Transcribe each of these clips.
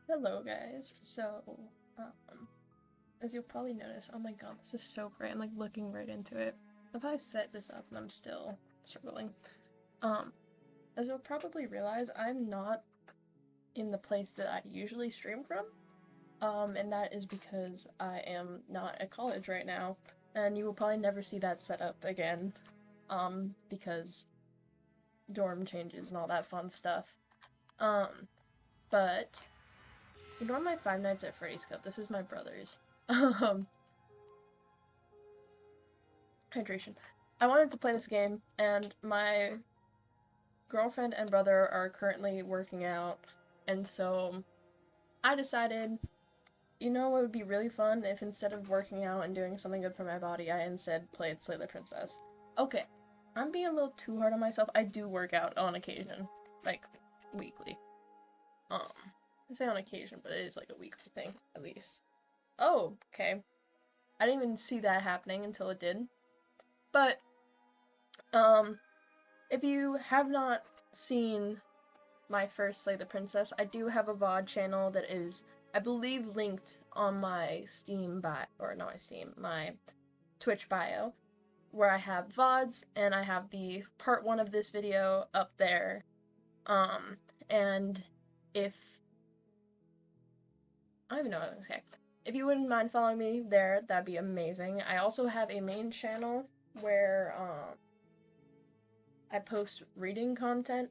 Hello, guys. As you'll probably notice, oh my god, this is so great. I'm like looking right into it. If I set this up and I'm still struggling. Um, as you'll probably realize, I'm not in the place that I usually stream from. And that is because I am not at college right now, and you will probably never see that set up again. Because dorm changes and all that fun stuff. But ignore my Five Nights at Freddy's cup. This is my brother's. Um, hydration. I wanted to play this game, and my girlfriend and brother are currently working out, and so I decided, you know what would be really fun if instead of working out and doing something good for my body, I instead played Slay the Princess. Okay, I'm being a little too hard on myself. I do work out on occasion, like weekly. I say on occasion, but it is like a weekly thing, at least. Oh, okay. I didn't even see that happening until it did. But, if you have not seen my first Slay the Princess, I do have a VOD channel that is, I believe, linked on my Steam bio, or not my Steam, my Twitch bio, where I have VODs, and I have the part 1 of this video up there. And if, I don't even know what I was gonna say. If you wouldn't mind following me there, that'd be amazing. I also have a main channel where, I post reading content.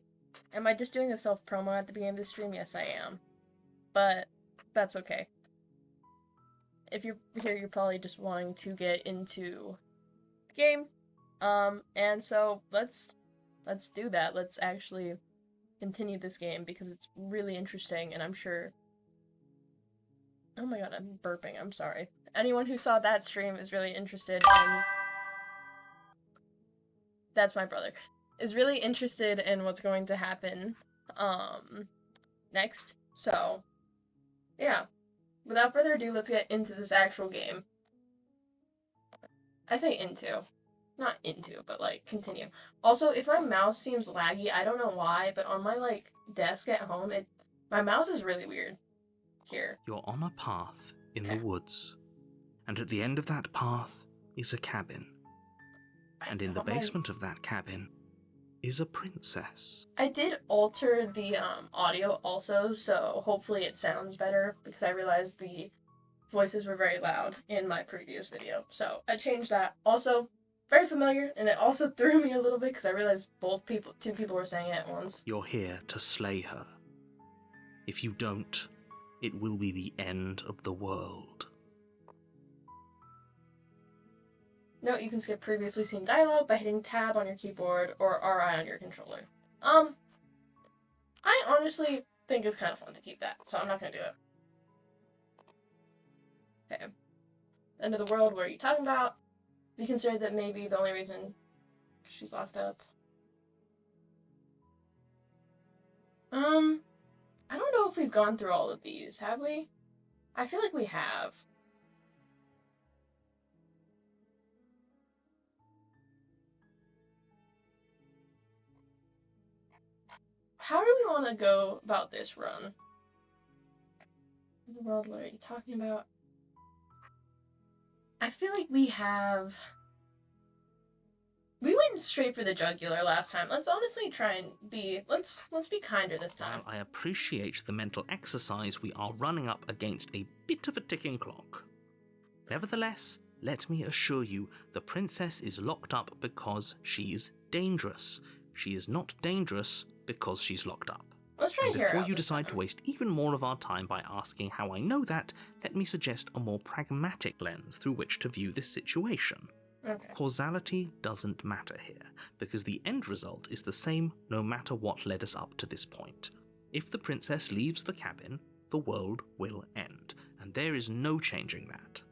Am I just doing a self-promo at the beginning of the stream? Yes, I am. But that's okay. If you're here, you're probably just wanting to get into the game. And so let's do that. Let's actually continue this game because it's really interesting, and I'm sure... Oh my god, I'm burping, I'm sorry. Anyone who saw that stream is really interested in... That's my brother. Is really interested in what's going to happen, next. So, yeah. Without further ado, let's get into this actual game. I say into. Not into, but, like, continue. Also, if my mouse seems laggy, I don't know why, but on my, like, desk at home, my mouse is really weird. Here. You're on a path in the woods, and at the end of that path is a cabin. And in the basement of that cabin is a princess. I did alter the audio also, so hopefully it sounds better, because I realized the voices were very loud in my previous video. So I changed that. Also, very familiar, and it also threw me a little bit because I realized two people were saying it at once. You're here to slay her. If you don't, it will be the end of the world. Note you can skip previously seen dialogue by hitting tab on your keyboard or RI on your controller. I honestly think it's kind of fun to keep that, so I'm not gonna do it. Okay. End of the world, what are you talking about? We considered that maybe the only reason she's locked up. I don't know if we've gone through all of these, have we? I feel like we have. How do we want to go about this run? The world, what are you talking about? I feel like we have... We went straight for the jugular last time. Let's honestly try and be... Let's be kinder this time. While I appreciate the mental exercise, we are running up against a bit of a ticking clock. Nevertheless, let me assure you, the princess is locked up because she's dangerous. She is not dangerous because she's locked up. Let's try and before you decide to waste even more of our time by asking how I know that, let me suggest a more pragmatic lens through which to view this situation. Okay. Causality doesn't matter here, because the end result is the same no matter what led us up to this point. If the princess leaves the cabin, the world will end, and there is no changing that.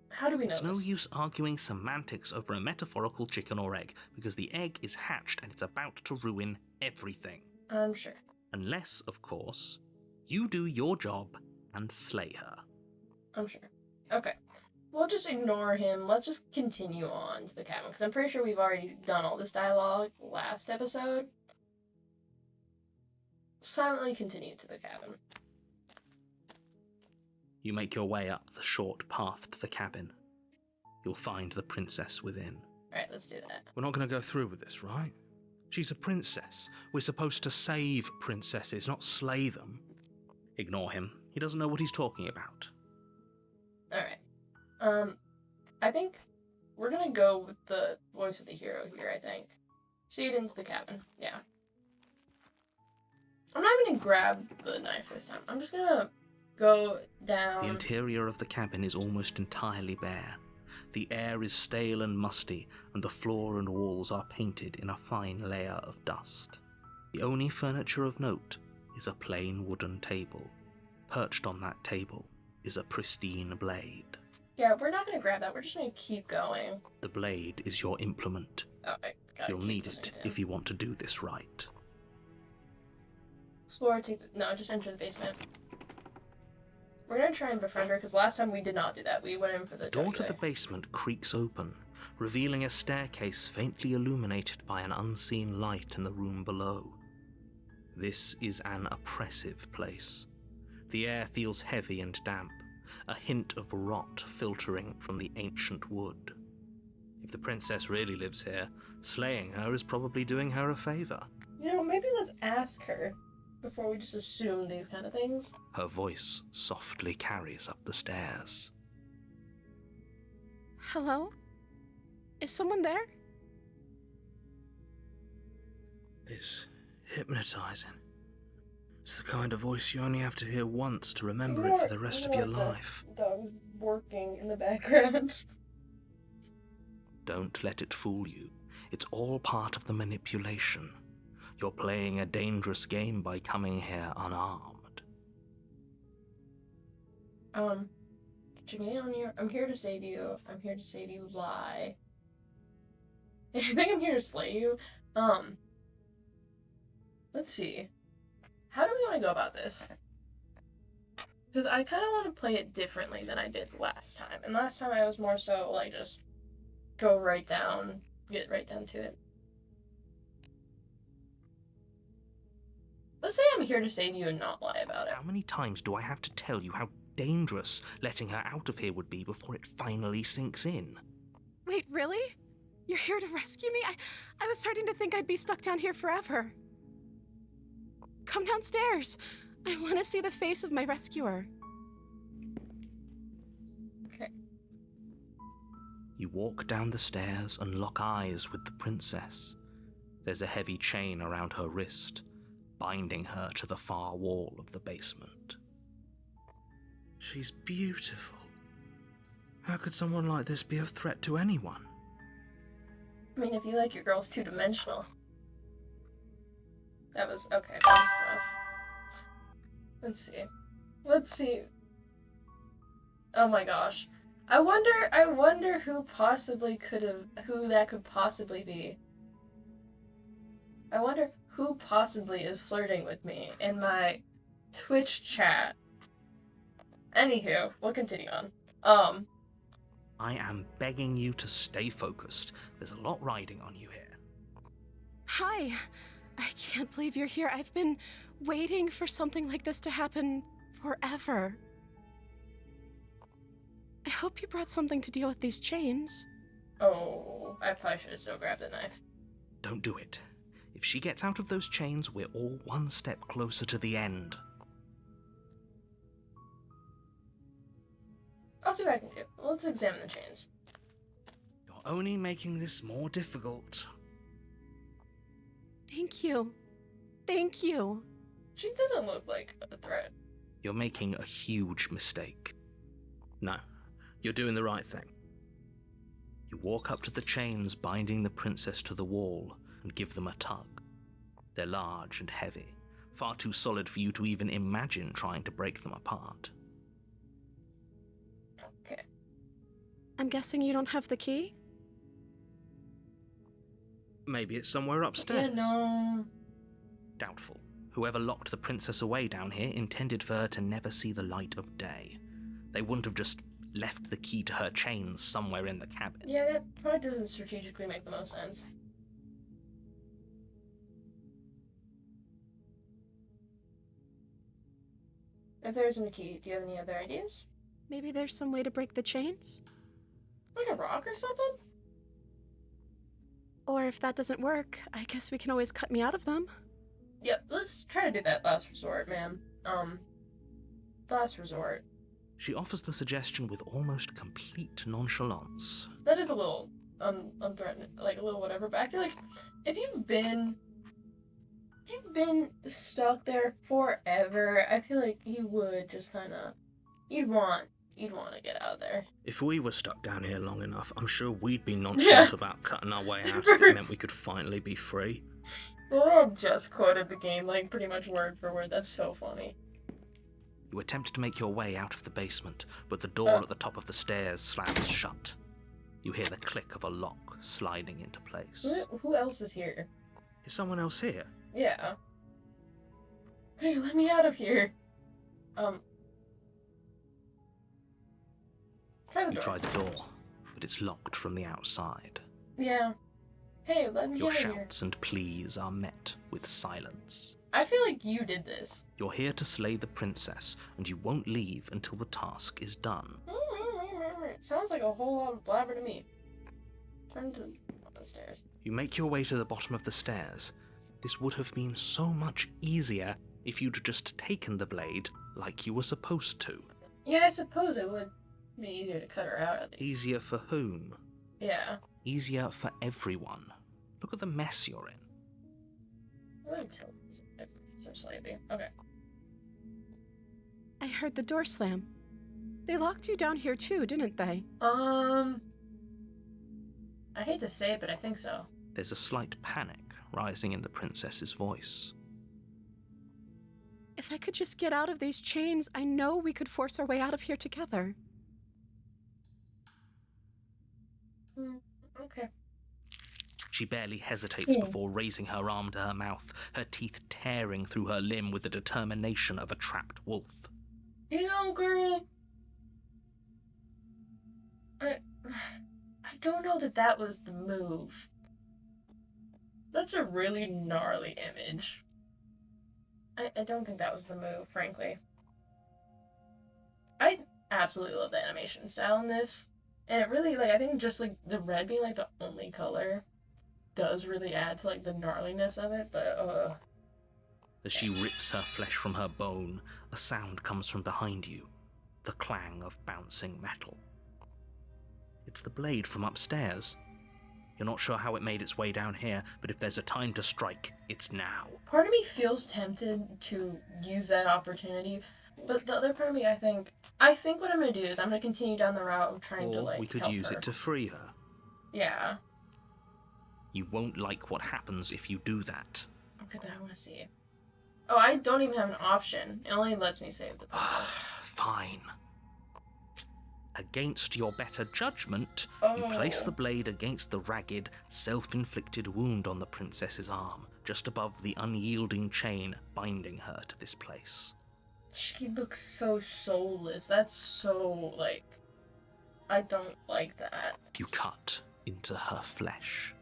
How do we know It's no this? use arguing semantics over a metaphorical chicken or egg, because the egg is hatched and it's about to ruin everything. I'm sure. Unless, of course, you do your job and slay her. I'm sure. Okay. We'll just ignore him. Let's just continue on to the cabin, because I'm pretty sure we've already done all this dialogue last episode. Silently continue to the cabin. You make your way up the short path to the cabin. You'll find the princess within. Alright, let's do that. We're not going to go through with this, right? She's a princess. We're supposed to save princesses, not slay them. Ignore him. He doesn't know what he's talking about. Alright. I think we're gonna go with the voice of the hero here, I think. Sheet into the cabin. Yeah. I'm not even gonna grab the knife this time. I'm just gonna go down. The interior of the cabin is almost entirely bare. The air is stale and musty, and the floor and walls are painted in a fine layer of dust. The only furniture of note is a plain wooden table. Perched on that table is a pristine blade. Yeah, we're not gonna grab that. We're just gonna keep going. The blade is your implement. Oh, I gotta You'll keep need listening it to him. if you want to do this right. Explore, no, just enter the basement. We're gonna try and befriend her, because last time we did not do that. We went in for the The door to WA. the basement creaks open, revealing a staircase faintly illuminated by an unseen light in the room below. This is an oppressive place. The air feels heavy and damp, a hint of rot filtering from the ancient wood. If the princess really lives here, slaying her is probably doing her a favor. You know, maybe let's ask her before we just assume these kind of things. Her voice softly carries up the stairs. Hello? Is someone there? It's hypnotizing. It's the kind of voice you only have to hear once to remember it for the rest of your life. The dog's working in the background. Don't let it fool you. It's all part of the manipulation. You're playing a dangerous game by coming here unarmed. Jermaine, I'm here to save you. I'm here to save you. Lie. I think I'm here to slay you. Let's see. How do we want to go about this? Because I kind of want to play it differently than I did last time. And last time I was more so, like, just go right down, get right down to it. Let's say I'm here to save you and not lie about it. How many times do I have to tell you how dangerous letting her out of here would be before it finally sinks in? Wait, really? You're here to rescue me? I was starting to think I'd be stuck down here forever. Come downstairs. I want to see the face of my rescuer. Okay. You walk down the stairs and lock eyes with the princess. There's a heavy chain around her wrist, binding her to the far wall of the basement. She's beautiful. How could someone like this be of threat to anyone? I mean, if you like your girls two-dimensional. That was, okay, that was rough. Let's see. Oh my gosh. I wonder who that could possibly be. I wonder who possibly is flirting with me in my Twitch chat. Anywho, we'll continue on. I am begging you to stay focused. There's a lot riding on you here. Hi. I can't believe you're here. I've been waiting for something like this to happen forever. I hope you brought something to deal with these chains. Oh, I probably should have still grabbed the knife. Don't do it. If she gets out of those chains, we're all one step closer to the end. I'll see what I can do. Let's examine the chains. You're only making this more difficult. Thank you. Thank you. She doesn't look like a threat. You're making a huge mistake. No, you're doing the right thing. You walk up to the chains binding the princess to the wall and give them a tug. They're large and heavy, far too solid for you to even imagine trying to break them apart. Okay. I'm guessing you don't have the key? Maybe it's somewhere upstairs. Yeah, no. Doubtful. Whoever locked the princess away down here intended for her to never see the light of day. They wouldn't have just left the key to her chains somewhere in the cabin. Yeah, that probably doesn't strategically make the most sense. If there isn't a key, do you have any other ideas? Maybe there's some way to break the chains? Like a rock or something? Or if that doesn't work, I guess we can always cut me out of them. Yep, let's try to do that last resort, man. Last resort. She offers the suggestion with almost complete nonchalance. That is a little unthreatening, like a little whatever, but I feel like if you've been stuck there forever, I feel like you would just kinda you'd want to get out of there. If we were stuck down here long enough, I'm sure we'd be nonchalant about cutting our way out if it meant we could finally be free. Laurel just quoted the game like pretty much word for word. That's so funny. You attempt to make your way out of the basement, but the door at the top of the stairs slams shut. You hear the click of a lock sliding into place. Who else is here? Is someone else here? Yeah. Hey, let me out of here. Try the door. You try the door, but it's locked from the outside. Yeah. Hey, let me Your out of here. shouts and pleas are met with silence. I feel like you did this. You're here to slay the princess, and you won't leave until the task is done. Sounds like a whole lot of blabber to me. Turn to the stairs. You make your way to the bottom of the stairs. This would have been so much easier if you'd just taken the blade like you were supposed to. Yeah, I suppose it would be easier to cut her out at least. Easier for whom? Yeah. Easier for everyone. Look at the mess you're in. I'm gonna tilt this so slightly. Okay. I heard the door slam. They locked you down here too, didn't they? I hate to say it, but I think so. There's a slight panic rising in the princess's voice. If I could just get out of these chains, I know we could force our way out of here together. Okay. She barely hesitates before raising her arm to her mouth, her teeth tearing through her limb with the determination of a trapped wolf. You know, girl, I don't know that was the move. That's a really gnarly image. I don't think that was the move, frankly. I absolutely love the animation style in this. And it really, like, I think just, like, the red being, like, the only color does really add to, like, the gnarliness of it, but, As she rips her flesh from her bone, a sound comes from behind you, the clang of bouncing metal. It's the blade from upstairs. You're not sure how it made its way down here, but if there's a time to strike, it's now. Part of me feels tempted to use that opportunity, but the other part of me, I think what I'm gonna do is I'm gonna continue down the route of trying to, like, we could help use her. it to free her. Yeah. You won't like what happens if you do that. Okay, but I wanna see. Oh, I don't even have an option. It only lets me save the princess. Fine. Against your better judgment, you Oh. place the blade against the ragged, self-inflicted wound on the princess's arm, just above the unyielding chain binding her to this place. She looks so soulless. That's so, like... I don't like that. You cut into her flesh.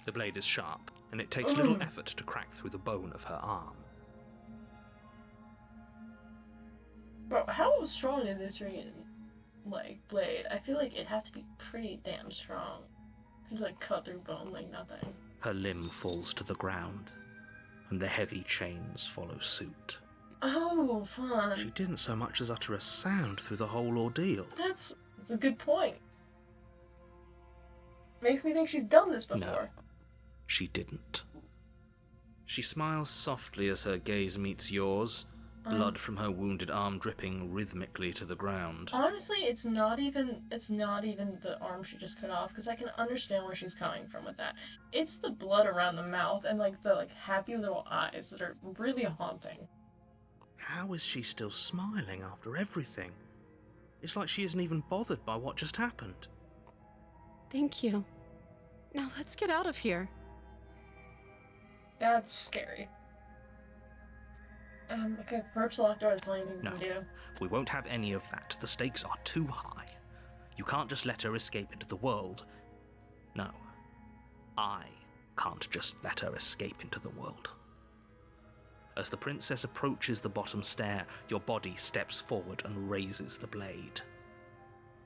The blade is sharp, and it takes little effort to crack through the bone of her arm. Bro, how strong is this ring, like, blade? I feel like it'd have to be pretty damn strong. It's like cut through bone like nothing. Her limb falls to the ground, and the heavy chains follow suit. Oh, fun. She didn't so much as utter a sound through the whole ordeal. That's a good point. Makes me think she's done this before. No, she didn't. She smiles softly as her gaze meets yours, blood from her wounded arm dripping rhythmically to the ground. Honestly, it's not even the arm she just cut off, because I can understand where she's coming from with that. It's the blood around the mouth and, like, the, like, happy little eyes that are really haunting. How is she still smiling after everything? It's like she isn't even bothered by what just happened. Thank you. Now let's get out of here. That's scary. Okay, approach the locked door, that's the only thing we No, can do. we won't have any of that. The stakes are too high. You can't just let her escape into the world. No, I can't just let her escape into the world. As the princess approaches the bottom stair, your body steps forward and raises the blade.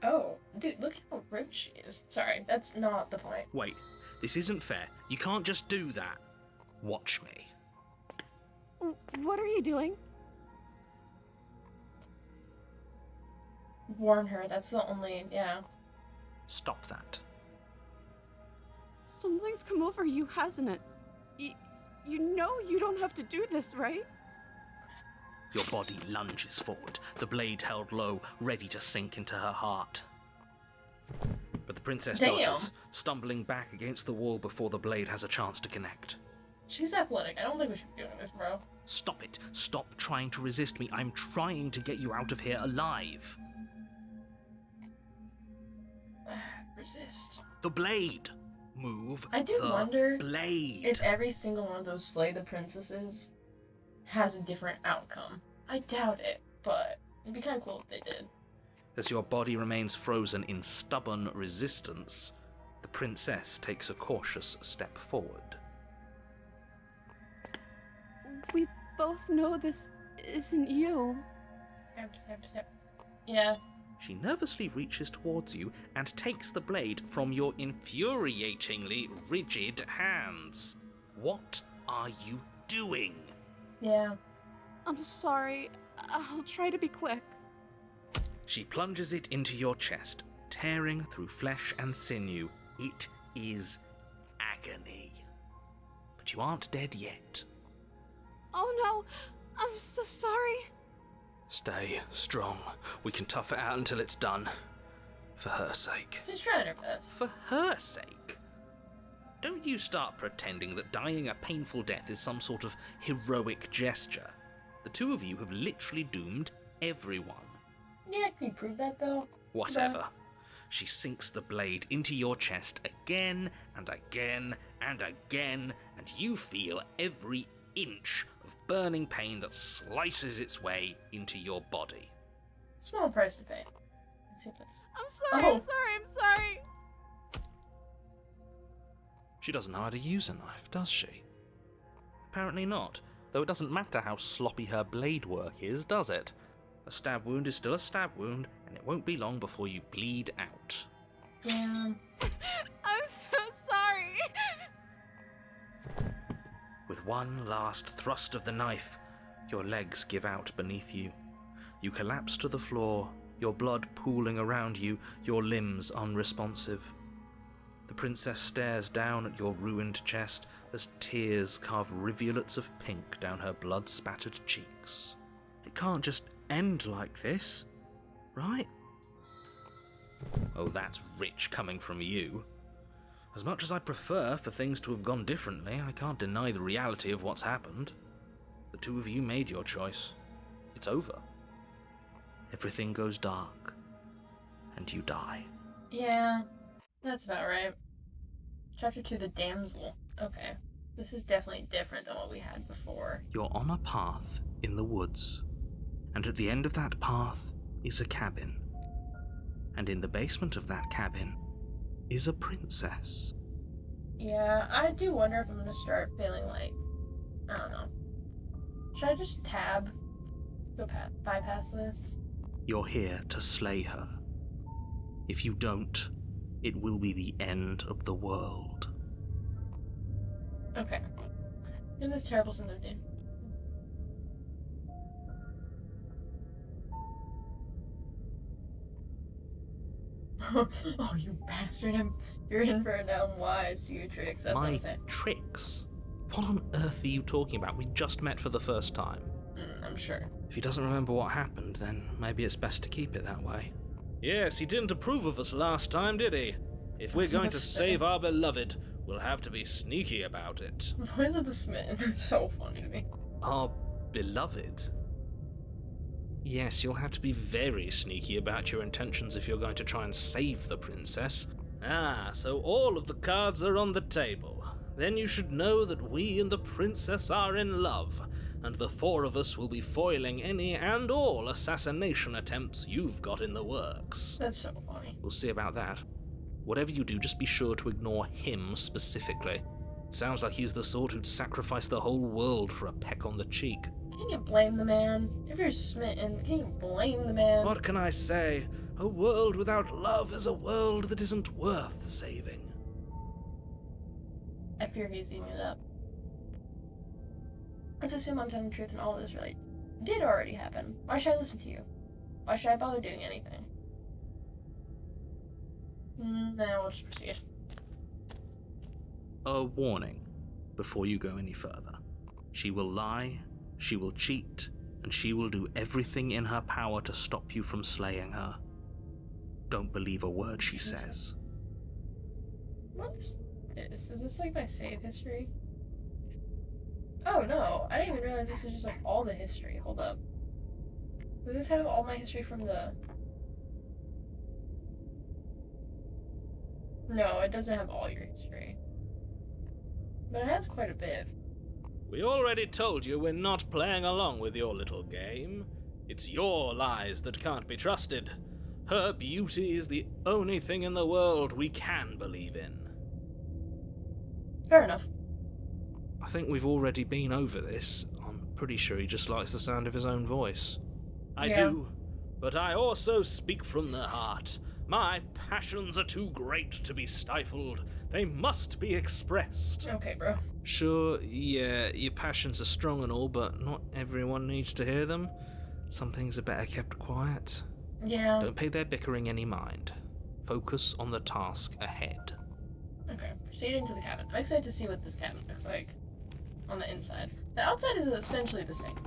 Oh, dude, look how ripped she is. Sorry, that's not the point. Wait, this isn't fair. You can't just do that. Watch me. What are you doing? Warn her, that's the only, yeah. Stop that. Something's come over you, hasn't it? You know you don't have to do this, right? Your body lunges forward, the blade held low, ready to sink into her heart. But the princess dodges, stumbling back against the wall before the blade has a chance to connect. She's athletic. I don't think we should be doing this, bro. Stop it. Stop trying to resist me. I'm trying to get you out of here alive. Resist. The blade. Move. I do wonder blade. if every single one of those Slay the Princesses has a different outcome. I doubt it, but it'd be kind of cool if they did. As your body remains frozen in stubborn resistance, the princess takes a cautious step forward. We both know this isn't you. Step. Yeah. She nervously reaches towards you and takes the blade from your infuriatingly rigid hands. What are you doing? Yeah. I'm sorry. I'll try to be quick. She plunges it into your chest, tearing through flesh and sinew. It is agony. But you aren't dead yet. Oh no, I'm so sorry. Stay strong. We can tough it out until it's done. For her sake. She's trying her best. For her sake? Don't you start pretending that dying a painful death is some sort of heroic gesture. The two of you have literally doomed everyone. Yeah, can you prove that though? Whatever. She sinks the blade into your chest again and again and again, and you feel every inch of burning pain that slices its way into your body. Small price to pay. I'm sorry, I'm sorry. She doesn't know how to use a knife, does she? Apparently not, though it doesn't matter how sloppy her blade work is, does it? A stab wound is still a stab wound, and it won't be long before you bleed out. Yeah. I'm so sorry. With one last thrust of the knife, your legs give out beneath you. You collapse to the floor, your blood pooling around you, your limbs unresponsive. The princess stares down at your ruined chest as tears carve rivulets of pink down her blood-spattered cheeks. It can't just end like this, right? Oh, that's rich coming from you. As much as I'd prefer for things to have gone differently, I can't deny the reality of what's happened. The two of you made your choice. It's over. Everything goes dark, and you die. Yeah, that's about right. Chapter 2, The Damsel. Okay. This is definitely different than what we had before. You're on a path in the woods, and at the end of that path is a cabin. And in the basement of that cabin is a princess. Yeah, I do wonder if I'm gonna start feeling like, I don't know. Should I just tab? Go bypass this? You're here to slay her. If you don't, it will be the end of the world. Okay. In this terrible sense of doom. Oh, you bastard. You're in for a damn wise few tricks, that's what I'm saying. Tricks? What on earth are you talking about? We just met for the first time. I'm sure. If he doesn't remember what happened, then maybe it's best to keep it that way. Yes, he didn't approve of us last time, did he? If we're going to save our beloved, we'll have to be sneaky about it. The voice of the smitten is so funny to me. Our beloved? Yes, you'll have to be very sneaky about your intentions if you're going to try and save the princess. Ah, so all of the cards are on the table. Then you should know that we and the princess are in love, and the four of us will be foiling any and all assassination attempts you've got in the works. That's so funny. We'll see about that. Whatever you do, just be sure to ignore him specifically. Sounds like he's the sort who'd sacrifice the whole world for a peck on the cheek. Can you blame the man? If you're smitten, can you blame the man? What can I say? A world without love is a world that isn't worth saving. I fear he's eating it up. Let's assume I'm telling the truth and all this really did already happen. Why should I listen to you? Why should I bother doing anything? Now we'll just proceed. A warning before you go any further. She will lie, she will cheat, and she will do everything in her power to stop you from slaying her. Don't believe a word she says. What is this? Is this like my save history? Oh no, I didn't even realize this is just like all the history. Hold up. Does this have all my history from the... No, it doesn't have all your history. But it has quite a bit. We already told you we're not playing along with your little game. It's your lies that can't be trusted. Her beauty is the only thing in the world we can believe in. Fair enough. I think we've already been over this. I'm pretty sure he just likes the sound of his own voice. I do, but I also speak from the heart. My passions are too great to be stifled. They must be expressed. Okay, bro. Sure, yeah, your passions are strong and all, but not everyone needs to hear them. Some things are better kept quiet. Yeah. Don't pay their bickering any mind. Focus on the task ahead. Okay, proceeding to the cabin. I'm excited to see what this cabin looks like on the inside. The outside is essentially the same.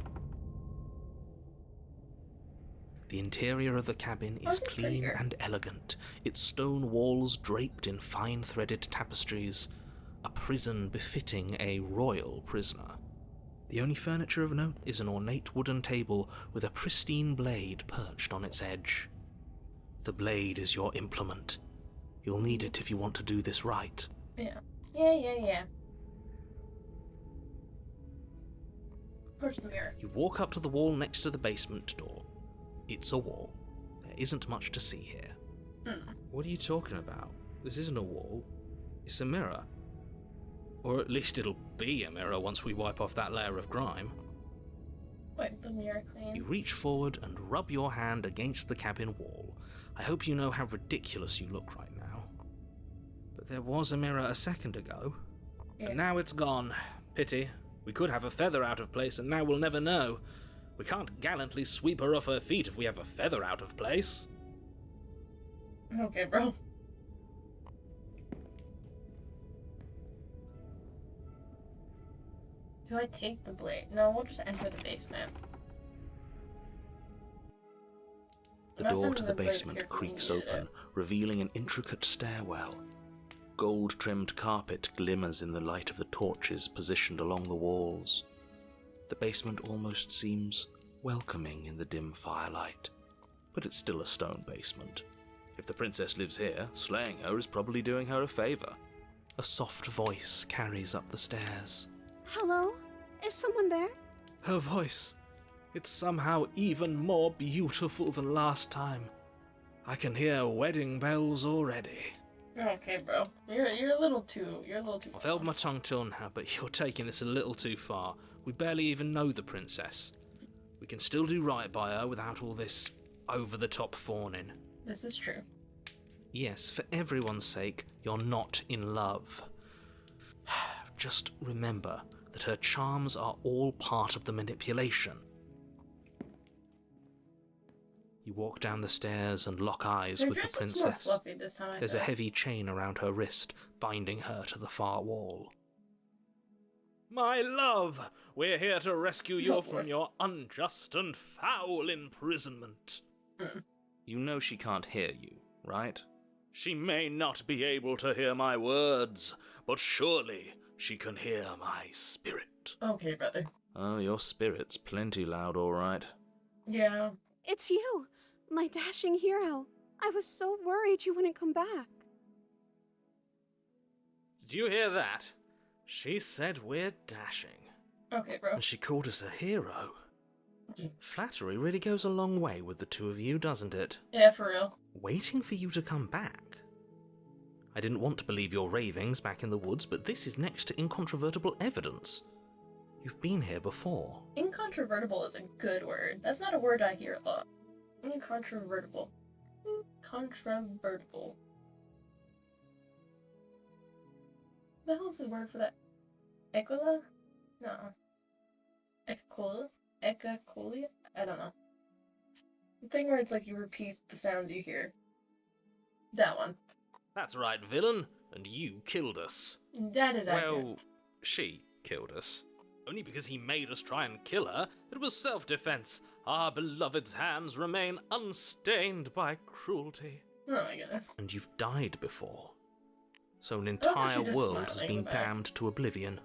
The interior of the cabin is clean and elegant, its stone walls draped in fine-threaded tapestries, a prison befitting a royal prisoner. The only furniture of note is an ornate wooden table with a pristine blade perched on its edge. The blade is your implement. You'll need it if you want to do this right. Yeah. Approach the mirror. You walk up to the wall next to the basement door. It's a wall. There isn't much to see here. What are you talking about? This isn't a wall. It's a mirror. Or at least it'll be a mirror once we wipe off that layer of grime. Wipe the mirror clean. You reach forward and rub your hand against the cabin wall. I hope you know how ridiculous you look right now. But there was a mirror a second ago. Yeah. And now it's gone. Pity. We could have a feather out of place and now we'll never know. We can't gallantly sweep her off her feet if we have a feather out of place. Okay, bro. Do I take the blade? No, we'll just enter the basement. The door to the basement creaks open, revealing an intricate stairwell. Gold-trimmed carpet glimmers in the light of the torches positioned along the walls. The basement almost seems welcoming in the dim firelight, but it's still a stone basement. If the princess lives here, slaying her is probably doing her a favor. A soft voice carries up the stairs. Hello? Is someone there? Her voice. It's somehow even more beautiful than last time. I can hear wedding bells already. Okay, bro. You're a little too. I've held my tongue till now, but you're taking this a little too far. We barely even know the princess. We can still do right by her without all this over-the-top fawning. This is true. Yes, for everyone's sake, you're not in love. Just remember that her charms are all part of the manipulation. You walk down the stairs and lock eyes with the princess. More fluffy this time, There's a heavy chain around her wrist, binding her to the far wall. My love, we're here to rescue you from your unjust and foul imprisonment. You know she can't hear you, right? She may not be able to hear my words, but surely she can hear my spirit. Okay, brother. Oh, your spirit's plenty loud, all right. Yeah. It's you, my dashing hero. I was so worried you wouldn't come back. Did you hear that? She said we're dashing. Okay, bro. And she called us a hero. Flattery really goes a long way with the two of you, doesn't it? Yeah, for real. Waiting for you to come back. I didn't want to believe your ravings back in the woods, but this is next to incontrovertible evidence. You've been here before. Incontrovertible is a good word. That's not a word I hear a lot. Incontrovertible. Incontrovertible. What the hell's the word for that? Equila? No. Equicola? Equicolia? I don't know. The thing where it's like you repeat the sounds you hear. That one. That's right, villain, and you killed us. That is accurate. Well, she killed us. Only because he made us try and kill her. It was self-defense. Our beloved's hands remain unstained by cruelty. Oh my goodness. And you've died before. So an she entire just world has smiling been back. damned to oblivion.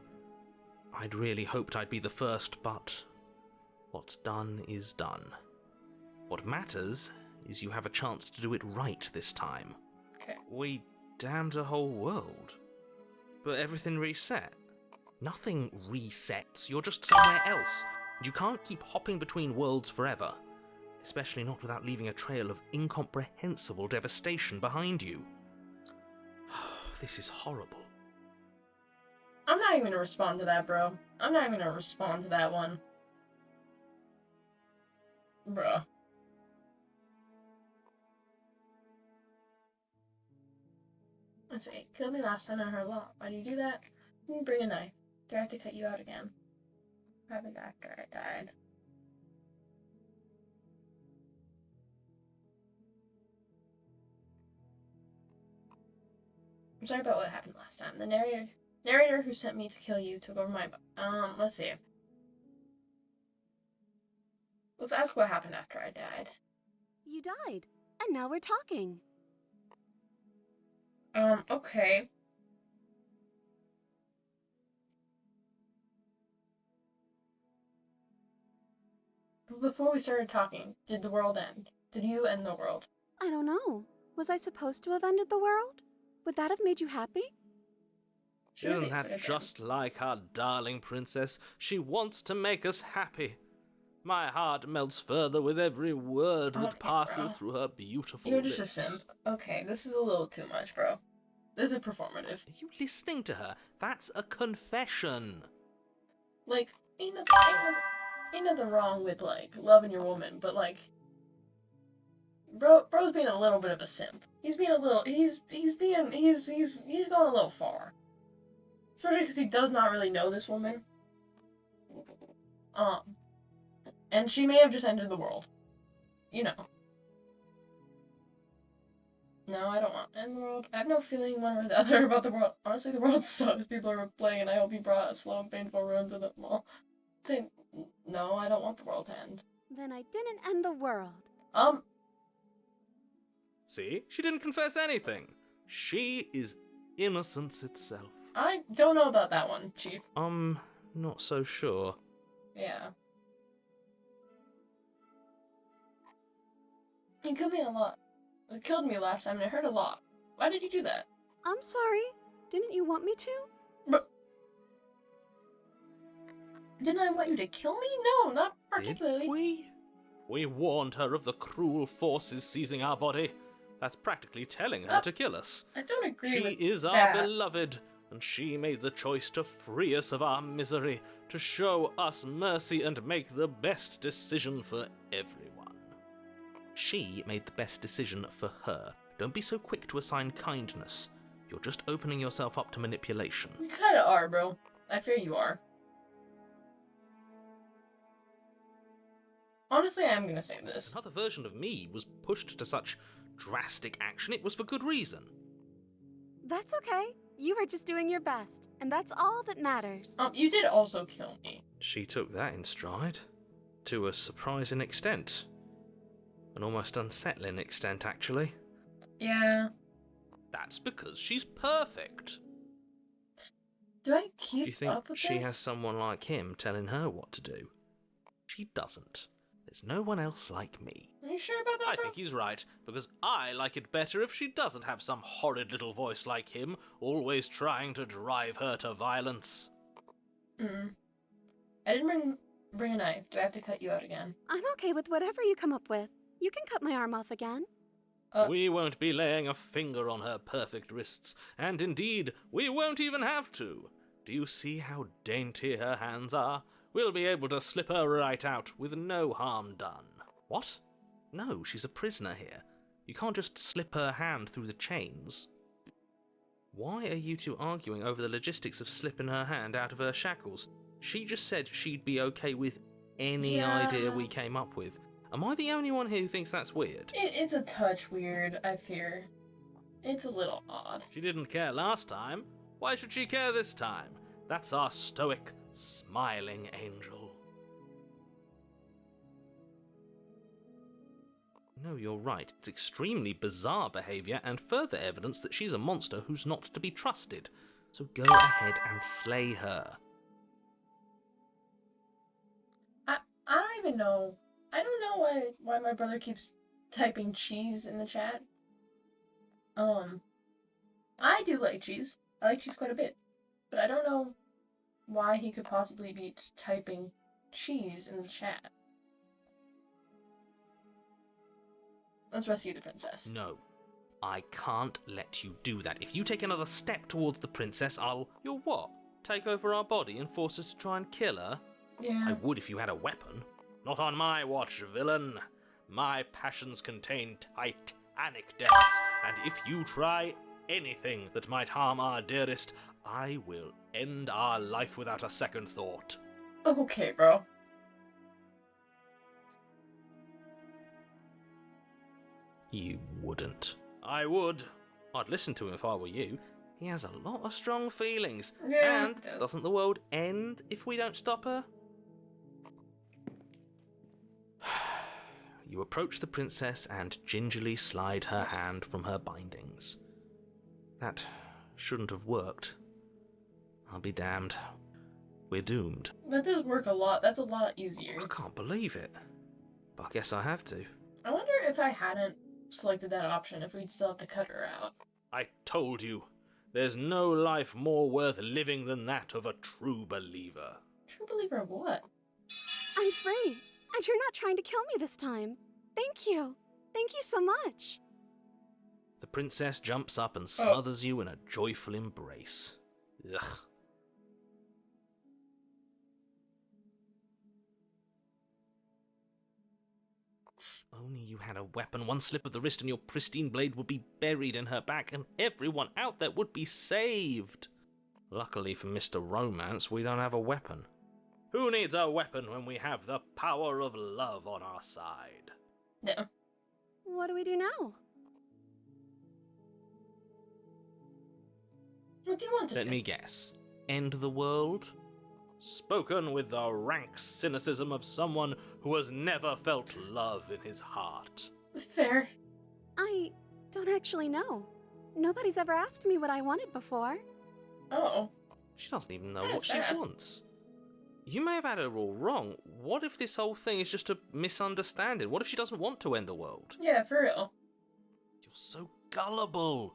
I'd really hoped I'd be the first, but what's done is done. What matters is you have a chance to do it right this time. Okay. We damned a whole world, but everything reset. Nothing resets, you're just somewhere else. You can't keep hopping between worlds forever, especially not without leaving a trail of incomprehensible devastation behind you. This is horrible. I'm not even gonna respond to that, bro. I'm not even gonna respond to that one. Bruh. Let's see. Killed me last time I heard a lot. Why do you do that? Bring a knife. Do I have to cut you out again? Probably after I died. I'm sorry about what happened last time. The narrator who sent me to kill you took over my... let's see. Let's ask what happened after I died. You died, and now we're talking. Okay. Before we started talking, did the world end? Did you end the world? I don't know. Was I supposed to have ended the world? Would that have made you happy? Sure Isn't thinks that it did. just like our darling princess? She wants to make us happy. My heart melts further with every word that Okay, passes bro. through her beautiful You're lips. just a simp. Okay, this is a little too much, bro. This is performative. Are you listening to her? That's a confession. Like, ain't nothing wrong with, like, loving your woman, but, like, bro's being a little bit of a simp. He's being a little, he's going a little far. Especially because he does not really know this woman. And she may have just entered the world. You know. No, I don't want to end the world. I have no feeling one or the other about the world. Honestly, the world sucks. People are playing, and I hope you brought a slow and painful ruin to them all. Say, no, I don't want the world to end. Then I didn't end the world. See? She didn't confess anything. She is innocence itself. I don't know about that one, Chief. Not so sure. Yeah. You killed me a lot. You killed me last time, and it hurt a lot. Why did you do that? I'm sorry. Didn't you want me to? But didn't I want you to kill me? No, not particularly. Did we? We warned her of the cruel forces seizing our body. That's practically telling her to kill us. I don't agree She with is that. our beloved, and she made the choice to free us of our misery, to show us mercy and make the best decision for everyone. She made the best decision for her. Don't be so quick to assign kindness. You're just opening yourself up to manipulation. You kinda are, bro. I fear you are. Honestly, I am gonna say this. Another version of me was pushed to such drastic action. It was for good reason. That's okay. You were just doing your best, and that's all that matters. You did also kill me. She took that in stride. To a surprising extent. An almost unsettling extent, actually. Yeah. That's because she's perfect. Do I Do keep you think up with she this? has someone like him telling her what to do? She doesn't. There's no one else like me. Are you sure about that, I bro? think he's right, because I like it better if she doesn't have some horrid little voice like him, always trying to drive her to violence. I didn't bring a knife. Do I have to cut you out again? I'm okay with whatever you come up with. You can cut my arm off again. We won't be laying a finger on her perfect wrists, and indeed, we won't even have to. Do you see how dainty her hands are? We'll be able to slip her right out with no harm done. What? No, she's a prisoner here. You can't just slip her hand through the chains. Why are you two arguing over the logistics of slipping her hand out of her shackles? She just said she'd be okay with any idea we came up with. Am I the only one here who thinks that's weird? It's a touch weird, I fear. It's a little odd. She didn't care last time. Why should she care this time? That's our stoic, smiling angel. No, you're right. It's extremely bizarre behaviour and further evidence that she's a monster who's not to be trusted. So go ahead and slay her. I don't even know. I don't know why my brother keeps typing cheese in the chat. I do like cheese. I like cheese quite a bit. But I don't know why he could possibly be typing cheese in the chat. Let's rescue the princess. No. I can't let you do that. If you take another step towards the princess, You'll what? Take over our body and force us to try and kill her? Yeah. I would if you had a weapon. Not on my watch, villain. My passions contain titanic depths, and if you try anything that might harm our dearest, I will end our life without a second thought. Okay, bro. You wouldn't. I would. I'd listen to him if I were you. He has a lot of strong feelings. Yeah, and doesn't the world end if we don't stop her? You approach the princess and gingerly slide her hand from her bindings. That shouldn't have worked. I'll be damned. We're doomed. That does work a lot. That's a lot easier. I can't believe it. But I guess I have to. I wonder if I hadn't selected that option, if we'd still have to cut her out. I told you. There's no life more worth living than that of a true believer. True believer of what? I'm free, and you're not trying to kill me this time. Thank you. Thank you so much. The princess jumps up and smothers you in a joyful embrace. Ugh. If only you had a weapon. One slip of the wrist and your pristine blade would be buried in her back, and everyone out there would be saved. Luckily for Mr. Romance, we don't have a weapon. Who needs a weapon when we have the power of love on our side? No. What do we do now? What do you want to do? Let me guess. End the world? Spoken with the rank cynicism of someone who has never felt love in his heart. Fair. I don't actually know. Nobody's ever asked me what I wanted before. Oh. She doesn't even know That what is she sad. wants. You may have had her all wrong. What if this whole thing is just a misunderstanding? What if she doesn't want to end the world? Yeah, for real. You're so gullible.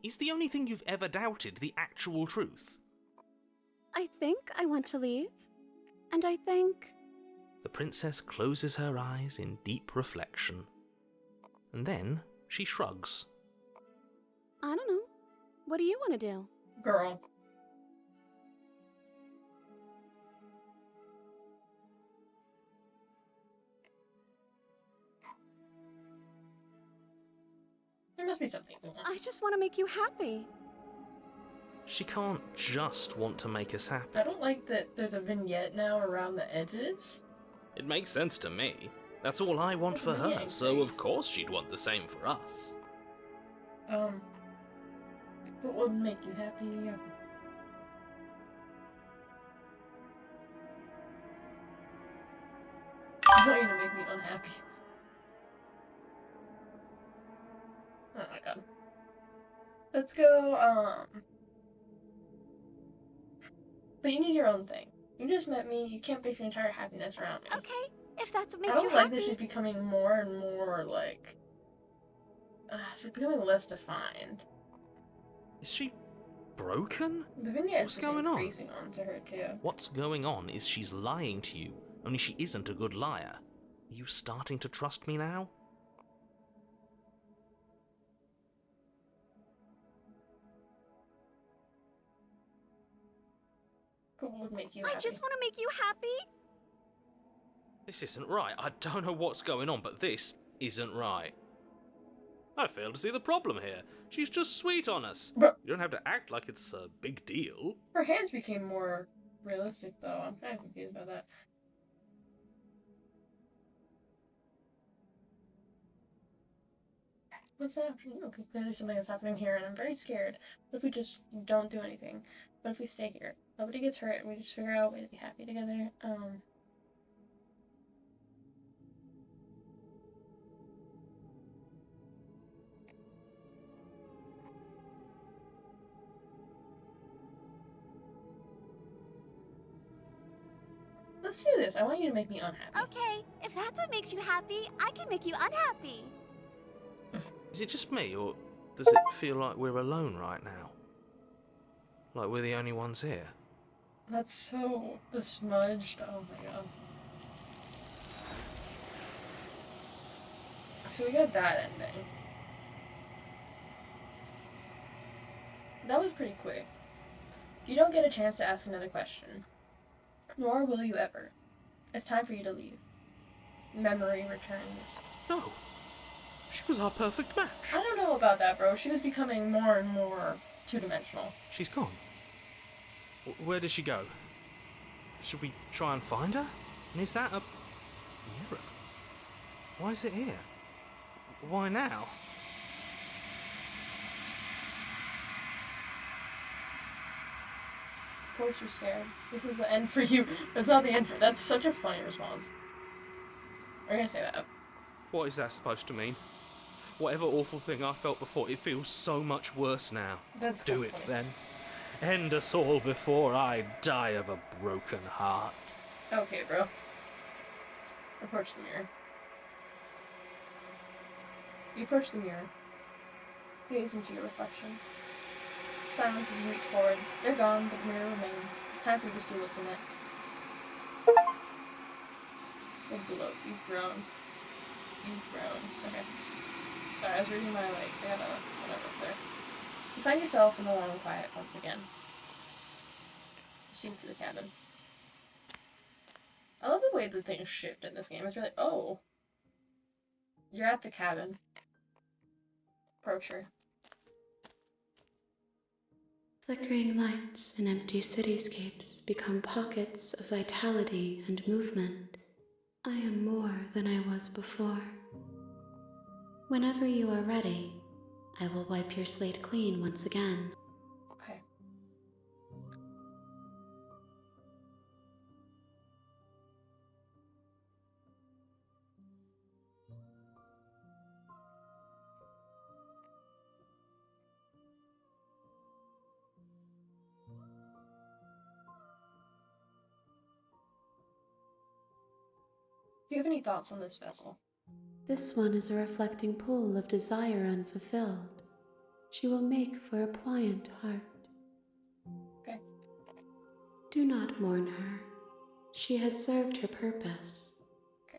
Is the only thing you've ever doubted the actual truth? I think I want to leave. And I think... The princess closes her eyes in deep reflection. And then she shrugs. I don't know. What do you want to do? Girl. There must be something going on. I just want to make you happy. She can't just want to make us happy. I don't like that there's a vignette now around the edges. It makes sense to me. That's all I want for her, Yeah, so of nice. course she'd want the same for us. What would make you happy? I want you to make me unhappy. Oh my god. Let's go, But you need your own thing. You just met me, you can't base your entire happiness around me. Okay, if that's what I makes you don't like happy. that she's becoming more and more, like... she's becoming less defined. Is she broken? The vignette What's is just going on? increasing onto her, too. What's going on is she's lying to you, only she isn't a good liar. Are you starting to trust me now? would make you I happy? just want to make you happy. This isn't right. I don't know what's going on, but this isn't right. I fail to see the problem here. She's just sweet on us. But You don't have to act like it's a big deal. her hands became more realistic, though. I'm kind of confused about that. What's happening? Okay, clearly something is happening here, and I'm very scared. What if we just don't do anything? What if we stay here? Nobody gets hurt, and we just figure out a way to be happy together. Let's do this. I want you to make me unhappy. Okay, if that's what makes you happy, I can make you unhappy. Is it just me, or does it feel like we're alone right now? Like we're the only ones here? That's so besmudged. Oh my god. So we got that ending. That was pretty quick. You don't get a chance to ask another question. Nor will you ever. It's time for you to leave. Memory returns. No. She was our perfect match. I don't know about that, bro. She was becoming more and more two-dimensional. She's gone. Where did she go? Should we try and find her? And is that a mirror? Why is it here? Why now? Of course you're scared. This is the end for you. That's not the end for... That's such a funny response. We're gonna say that. What is that supposed to mean? Whatever awful thing I felt before, it feels so much worse now. That's Do it then. End us all before I die of a broken heart. Okay, bro. Approach the mirror. You approach the mirror. Gaze into your reflection. Silence as you reach forward. They're gone, but the mirror remains. It's time for you to see what's in it. Big bloat. You've grown. You've grown. Okay. Sorry, I was reading my, I got a whatever up there. You find yourself in the long quiet once again. Proceed to the cabin. I love the way that things shift in this game. It's really, oh. You're at the cabin. Approach her. Flickering lights and empty cityscapes become pockets of vitality and movement. I am more than I was before. Whenever you are ready, I will wipe your slate clean once again. Okay. Do you have any thoughts on this vessel? This one is a reflecting pool of desire unfulfilled. She will make for a pliant heart. Okay. Do not mourn her. She has served her purpose. Okay.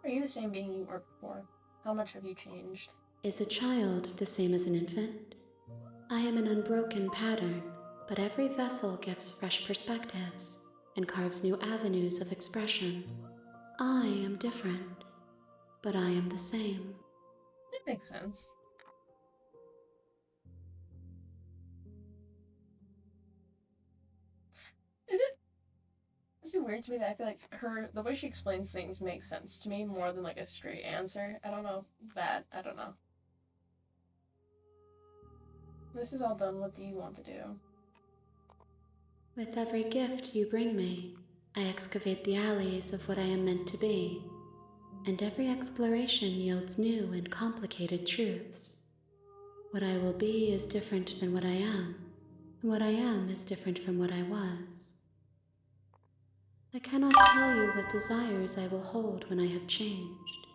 Are you the same being you were before? How much have you changed? Is a child the same as an infant? I am an unbroken pattern, but every vessel gives fresh perspectives and carves new avenues of expression. I am different, but I am the same. It makes sense. Is it weird to me that I feel like the way she explains things makes sense to me more than like a straight answer? I don't know I don't know. This is all done. What do you want to do? With every gift you bring me, I excavate the alleys of what I am meant to be, and every exploration yields new and complicated truths. What I will be is different than what I am, and what I am is different from what I was. I cannot tell you what desires I will hold when I have changed.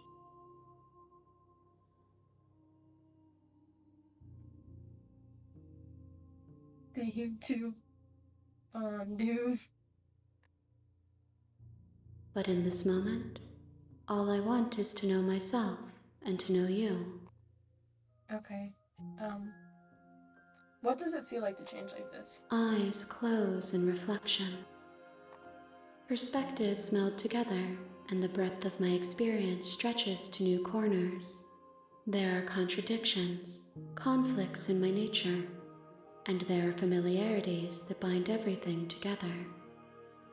for you to do. But in this moment, all I want is to know myself and to know you. Okay. What does it feel like to change like this? Eyes close in reflection. Perspectives meld together, and the breadth of my experience stretches to new corners. There are contradictions, conflicts in my nature, and there are familiarities that bind everything together.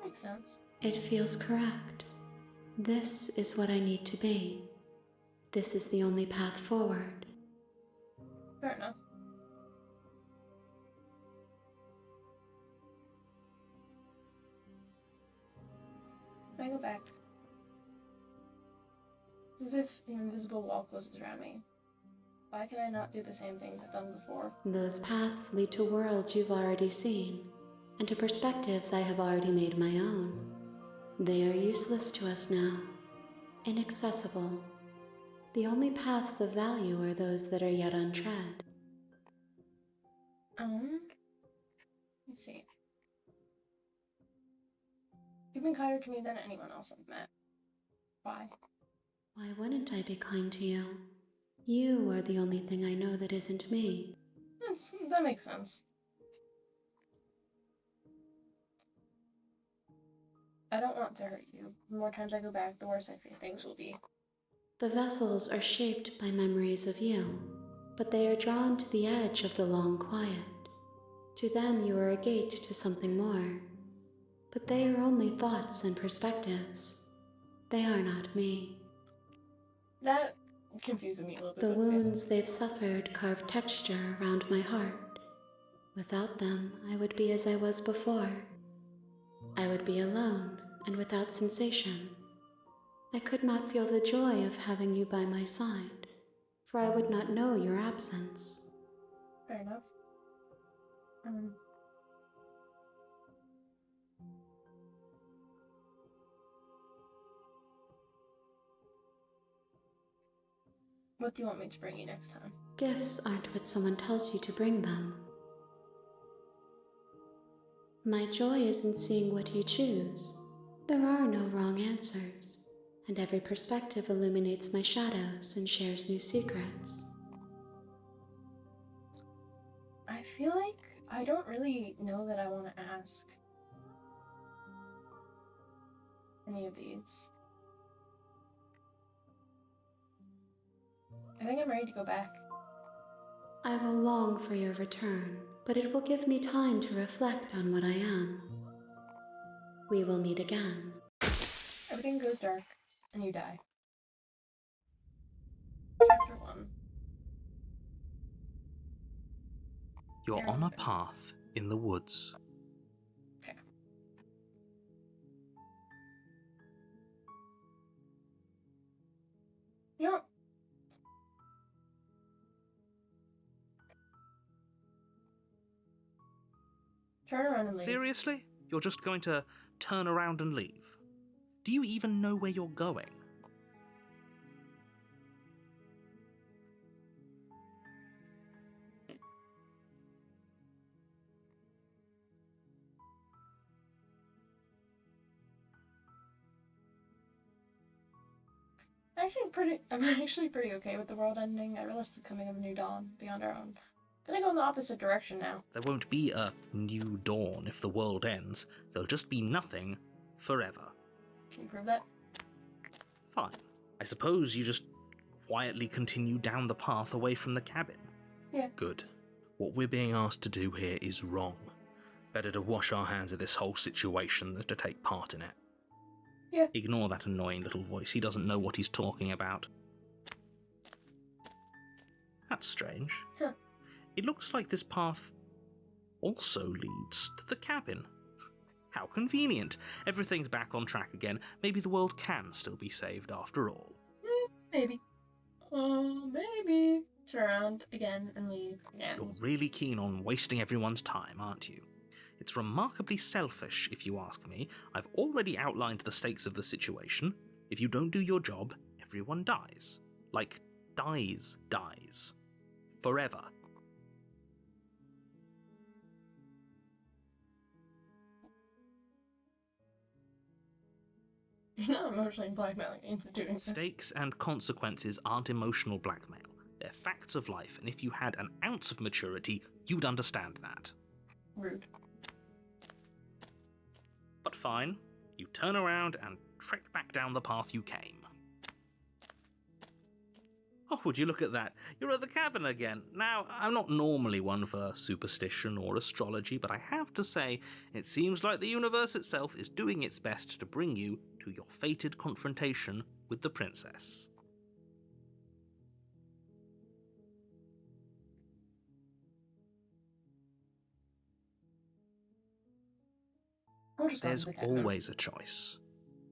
Makes sense. It feels correct. This is what I need to be. This is the only path forward. Fair enough. I go back. It's as if an invisible wall closes around me. Why can I not do the same things I've done before? Those paths lead to worlds you've already seen, and to perspectives I have already made my own. They are useless to us now, inaccessible. The only paths of value are those that are yet untread. Let's see. You've been kinder to me than anyone else I've met. Why? Why wouldn't I be kind to you? You are the only thing I know that isn't me. That makes sense. I don't want to hurt you. The more times I go back, the worse I fear things will be. The vessels are shaped by memories of you, but they are drawn to the edge of the long quiet. To them you are a gate to something more, but they are only thoughts and perspectives. They are not me. That confuses me a little bit. The wounds they've suffered carve texture around my heart. Without them, I would be as I was before. I would be alone and without sensation. I could not feel the joy of having you by my side, for I would not know your absence. Fair enough. What do you want me to bring you next time? Gifts aren't what someone tells you to bring them. My joy is in seeing what you choose. There are no wrong answers, and every perspective illuminates my shadows and shares new secrets. I feel like I don't really know that I want to ask any of these. I think I'm ready to go back. I will long for your return, but it will give me time to reflect on what I am. We will meet again. Everything goes dark, and you die. Chapter 1. You're on a path in the woods. Okay. You know what? Turn around and leave. Seriously? You're just going to turn around and leave? Do you even know where you're going? I'm actually pretty okay with the world ending. I realize the coming of a new dawn beyond our own. Gonna go in the opposite direction now. There won't be a new dawn if the world ends. There'll just be nothing forever. Can you prove that? Fine. I suppose you just quietly continue down the path away from the cabin. Yeah. Good. What we're being asked to do here is wrong. Better to wash our hands of this whole situation than to take part in it. Yeah. Ignore that annoying little voice. He doesn't know what he's talking about. That's strange. Huh. It looks like this path also leads to the cabin. How convenient. Everything's back on track again. Maybe the world can still be saved after all. Maybe. Maybe. Turn around again and leave again. You're really keen on wasting everyone's time, aren't you? It's remarkably selfish, if you ask me. I've already outlined the stakes of the situation. If you don't do your job, everyone dies. Like, dies. Forever. You're not emotionally blackmailing me into doing this. Stakes and consequences aren't emotional blackmail. They're facts of life, and if you had an ounce of maturity, you'd understand that. Rude. But fine, you turn around and trek back down the path you came. Oh, would you look at that? You're at the cabin again. Now, I'm not normally one for superstition or astrology, but I have to say, it seems like the universe itself is doing its best to bring you to your fated confrontation with the princess. There's always a choice.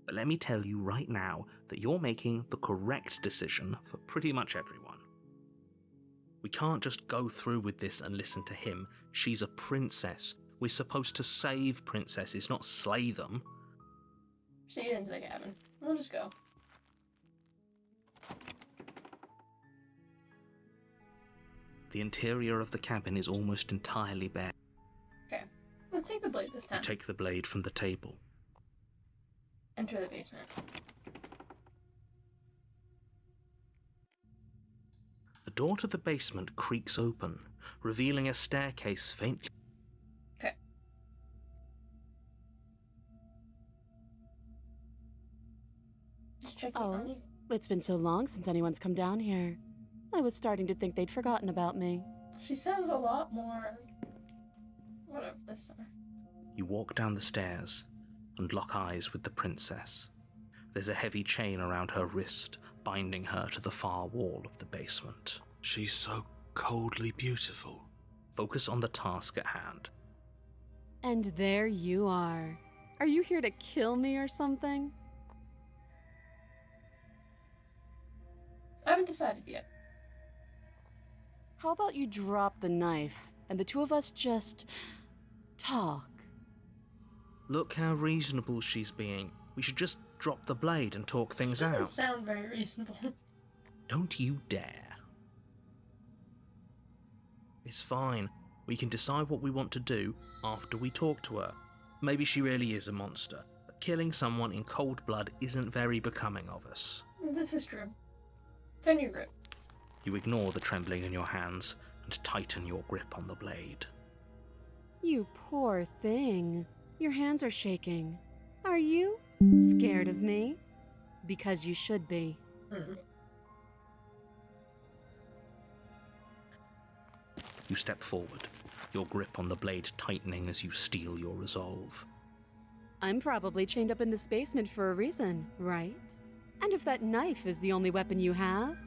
But let me tell you right now that you're making the correct decision for pretty much everyone. We can't just go through with this and listen to him. She's a princess. We're supposed to save princesses, not slay them. See you into the cabin. We'll just go. The interior of the cabin is almost entirely bare. Okay. Let's take the blade this time. You take the blade from the table. Enter the basement. The door to the basement creaks open, revealing a staircase faintly. Okay. Just checking on you. It's been so long since anyone's come down here. I was starting to think they'd forgotten about me. She sounds a lot more... whatever this time. You walk down the stairs and lock eyes with the princess. There's a heavy chain around her wrist, binding her to the far wall of the basement. She's so coldly beautiful. Focus on the task at hand. And there you are. Are you here to kill me or something? I haven't decided yet. How about you drop the knife and the two of us just talk? Look how reasonable she's being. We should just drop the blade and talk things Doesn't out. sound very reasonable. Don't you dare. It's fine. We can decide what we want to do after we talk to her. Maybe she really is a monster, but killing someone in cold blood isn't very becoming of us. This is true. Turn your grip. You ignore the trembling in your hands and tighten your grip on the blade. You poor thing. Your hands are shaking. Are you scared of me? Because you should be. You step forward, your grip on the blade tightening as you steel your resolve. I'm probably chained up in this basement for a reason, right? And if that knife is the only weapon you have,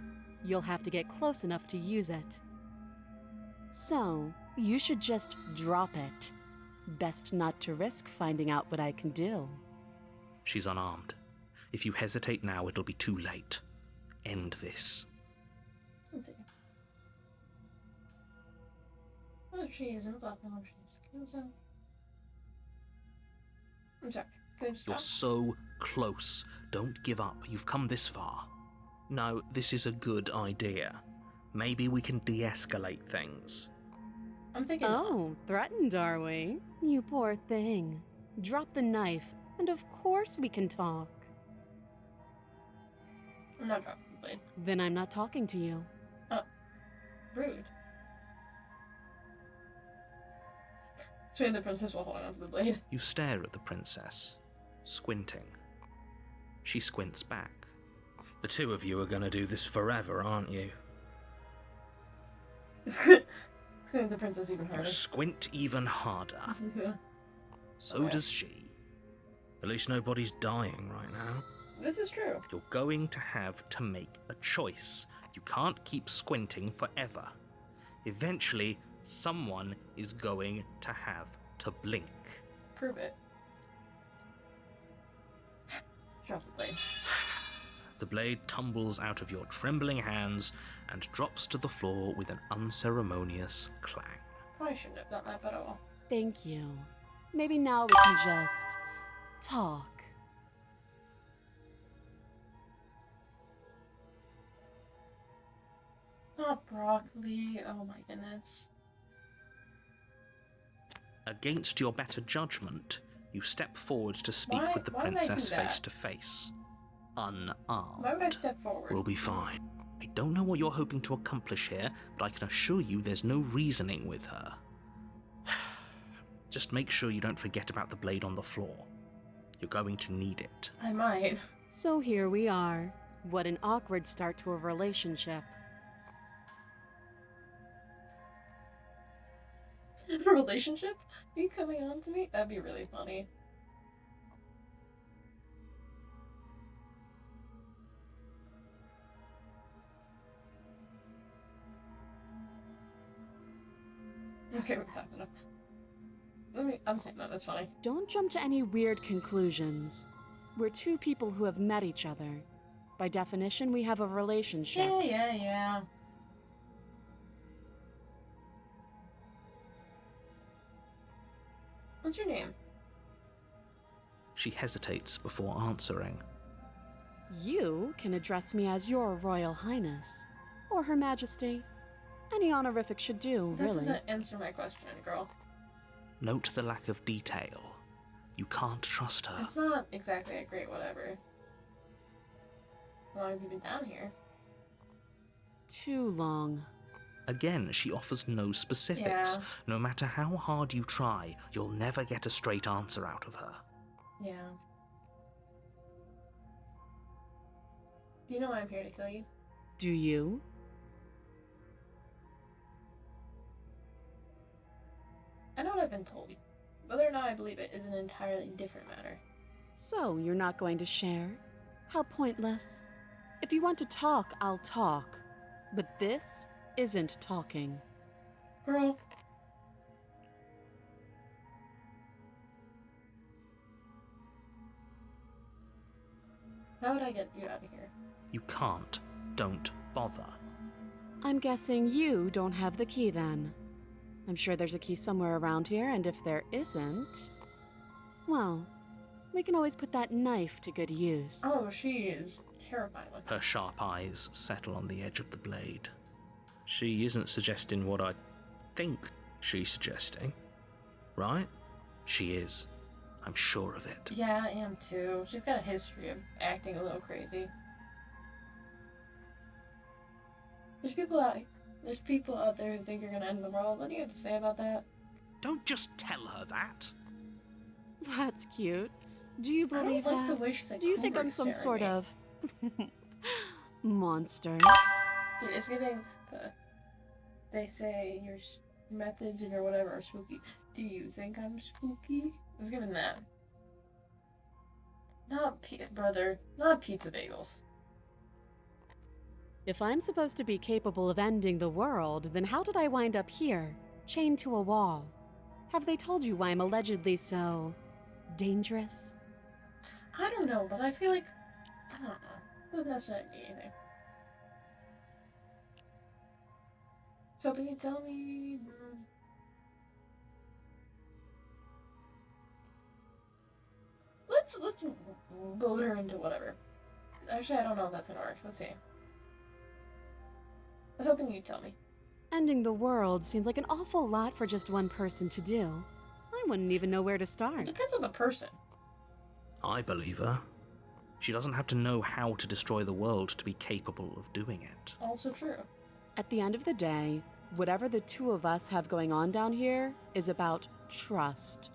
you'll have to get close enough to use it. So, you should just drop it. Best not to risk finding out what I can do. She's unarmed. If you hesitate now, it'll be too late. End this. Let's see. What if she isn't blocking what she's killing? I'm sorry. Could I just You're stop? so close. Don't give up. You've come this far. No, this is a good idea. Maybe we can de-escalate things. I'm thinking. Oh, threatened, are we? You poor thing. Drop the knife, and of course we can talk. I'm not dropping the blade. Then I'm not talking to you. Rude. Swing the princess while holding onto the blade. You stare at the princess, squinting. She squints back. The two of you are gonna do this forever, aren't you? Swing the princess even You harder. squint even harder. So Okay. does she. At least nobody's dying right now. This is true. You're going to have to make a choice. You can't keep squinting forever. Eventually, someone is going to have to blink. Prove it. Drop the blade. The blade tumbles out of your trembling hands and drops to the floor with an unceremonious clang. Probably shouldn't have done that, but oh well. Thank you. Maybe now we can just talk. Not broccoli. Oh my goodness. Against your better judgment, You step forward to speak Why- with the why would I do princess that? face to face. Unarmed. Why would I step forward? We'll be fine. I don't know what you're hoping to accomplish here, but I can assure you there's no reasoning with her. Just make sure you don't forget about the blade on the floor. You're going to need it. I might. So here we are. What an awkward start to a relationship. A relationship? Are you coming on to me? That'd be really funny. Okay, we've talked enough. I'm saying that, that's funny. Don't jump to any weird conclusions. We're two people who have met each other. By definition, we have a relationship. Yeah. What's your name? She hesitates before answering. You can address me as Your Royal Highness, or Her Majesty. Any honorific should do, That really. doesn't answer my question, girl. Note the lack of detail. You can't trust her. It's not exactly a great whatever. How long have you been down here? Too long. Again, she offers no specifics. Yeah. No matter how hard you try, you'll never get a straight answer out of her. Yeah. Do you know why I'm here to kill you? Do you? I know what I've been told. Whether or not I believe it is an entirely different matter. So, you're not going to share? How pointless. If you want to talk, I'll talk. But this isn't talking. Girl. How would I get you out of here? You can't. Don't bother. I'm guessing you don't have the key then. I'm sure there's a key somewhere around here, and if there isn't... well, we can always put that knife to good use. Oh, she is terrifying looking. Her sharp eyes settle on the edge of the blade. She isn't suggesting what I think she's suggesting, right? She is. I'm sure of it. Yeah, I am too. She's got a history of acting a little crazy. There's people out there who think you're gonna end the world. What do you have to say about that? Don't just tell her that. That's cute. Do you I believe don't like that? the way she's like, Do you think I'm Kubrick some staring sort at me. of... monster? Dude, it's giving they say your methods and your whatever are spooky. Do you think I'm spooky? It's giving that. Not pizza bagels. If I'm supposed to be capable of ending the world, then how did I wind up here, chained to a wall? Have they told you why I'm allegedly so... dangerous? I don't know, but I feel like I don't know. It doesn't necessarily mean anything. So, can you tell me? Let's load her into whatever. Actually, I don't know if that's gonna work. Let's see. I was hoping you'd tell me. Ending the world seems like an awful lot for just one person to do. I wouldn't even know where to It start. depends on the person. I believe her. She doesn't have to know how to destroy the world to be capable of doing it. Also true. At the end of the day, whatever the two of us have going on down here is about trust.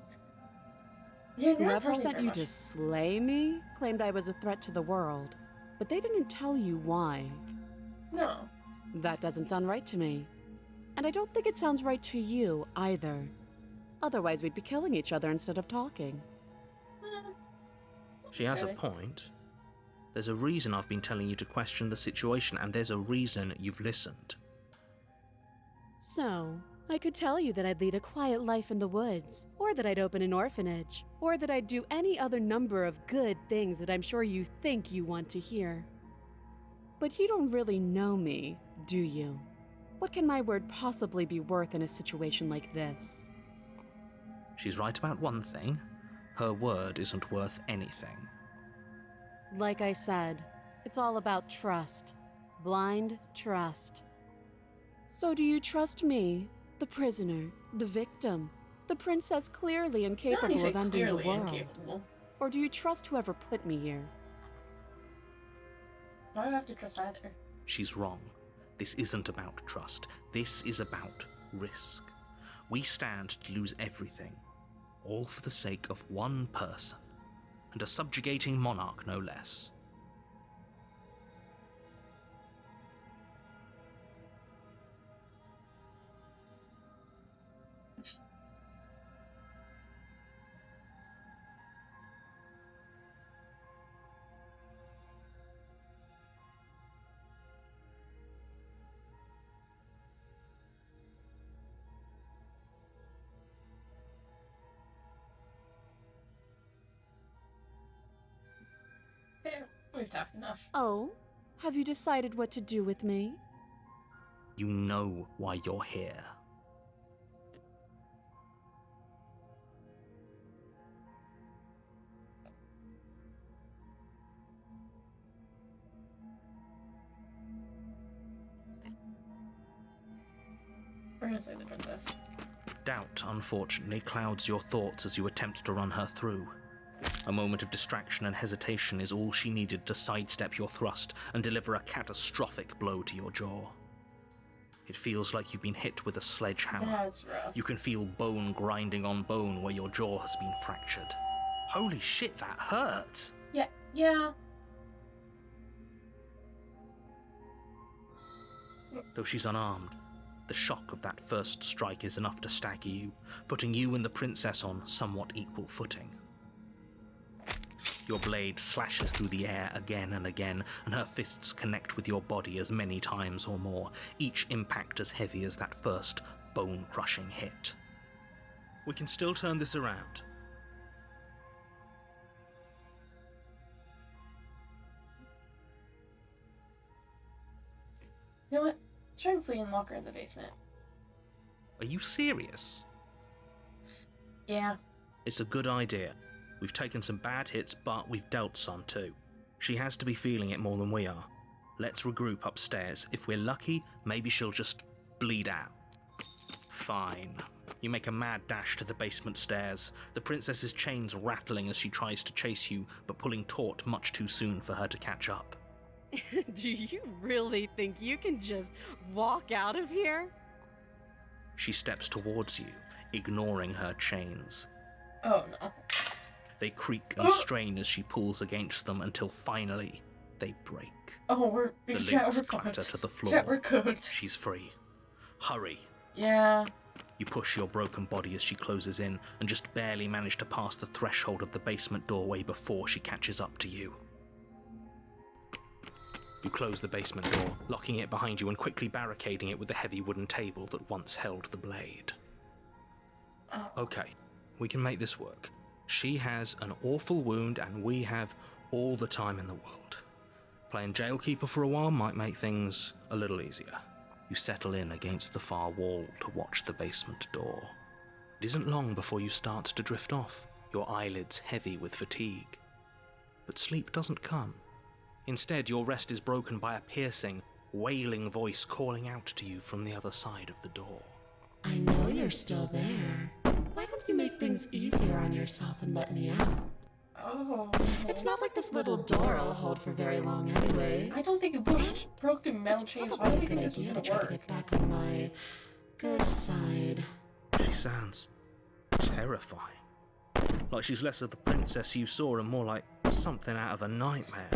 Yeah, you're not Whoever telling me sent very you much. to slay me claimed I was a threat to the world, but they didn't tell you why. No. That doesn't sound right to me. And I don't think it sounds right to you either. Otherwise, we'd be killing each other instead of talking. She has a Silly. point. There's a reason I've been telling you to question the situation, and there's a reason you've listened. So, I could tell you that I'd lead a quiet life in the woods, or that I'd open an orphanage, or that I'd do any other number of good things that I'm sure you think you want to hear. But you don't really know me, do you? What can my word possibly be worth in a situation like this? She's right about one thing. Her word isn't worth anything. Like I said, it's all about trust. Blind trust. So do you trust me, the prisoner, the victim? The princess clearly How do you incapable say of ending the clearly world. incapable? Or do you trust whoever put me here? I don't have to trust either. She's wrong. This isn't about trust. This is about risk. We stand to lose everything, all for the sake of one person, and a subjugating monarch no less. Yeah, we've talked enough. Oh? Have you decided what to do with me? You know why you're here. We're gonna say the princess. Doubt, unfortunately, clouds your thoughts as you attempt to run her through. A moment of distraction and hesitation is all she needed to sidestep your thrust and deliver a catastrophic blow to your jaw. It feels like you've been hit with a sledgehammer. That's rough. You can feel bone grinding on bone where your jaw has been fractured. Holy shit, that hurt! Yeah. Though she's unarmed, the shock of that first strike is enough to stagger you, putting you and the princess on somewhat equal footing. Your blade slashes through the air again and again, and her fists connect with your body as many times or more, each impact as heavy as that first bone-crushing hit. We can still turn this around. You know what? Let's try and flee and lock her in the basement. Are you serious? Yeah. It's a good idea. We've taken some bad hits, but we've dealt some too. She has to be feeling it more than we are. Let's regroup upstairs. If we're lucky, maybe she'll just bleed out. Fine. You make a mad dash to the basement stairs, the princess's chains rattling as she tries to chase you, but pulling taut much too soon for her to catch up. Do you really think you can just walk out of here? She steps towards you, ignoring her chains. Oh no. They creak and strain as she pulls against them until finally they break. Oh, we're The shit, links we're clatter cooked. to the floor. Shit, we're cooked. She's free. Hurry. Yeah. You push your broken body as she closes in and just barely manage to pass the threshold of the basement doorway before she catches up to you. You close the basement door, locking it behind you and quickly barricading it with the heavy wooden table that once held the blade. Oh. Okay, we can make this work. She has an awful wound and we have all the time in the world. Playing jailkeeper for a while might make things a little easier. You settle in against the far wall to watch the basement door. It isn't long before you start to drift off, your eyelids heavy with fatigue. But sleep doesn't come. Instead, your rest is broken by a piercing, wailing voice calling out to you from the other side of the door. I know you're still there. Why don't you make things easier on yourself and let me out? Oh. It's not like this little door will hold for very long anyway. I don't think it broke through metal chains. Why do we think this was to gonna try to work? get back on my good side. She sounds terrifying. Like she's less of the princess you saw and more like something out of a nightmare.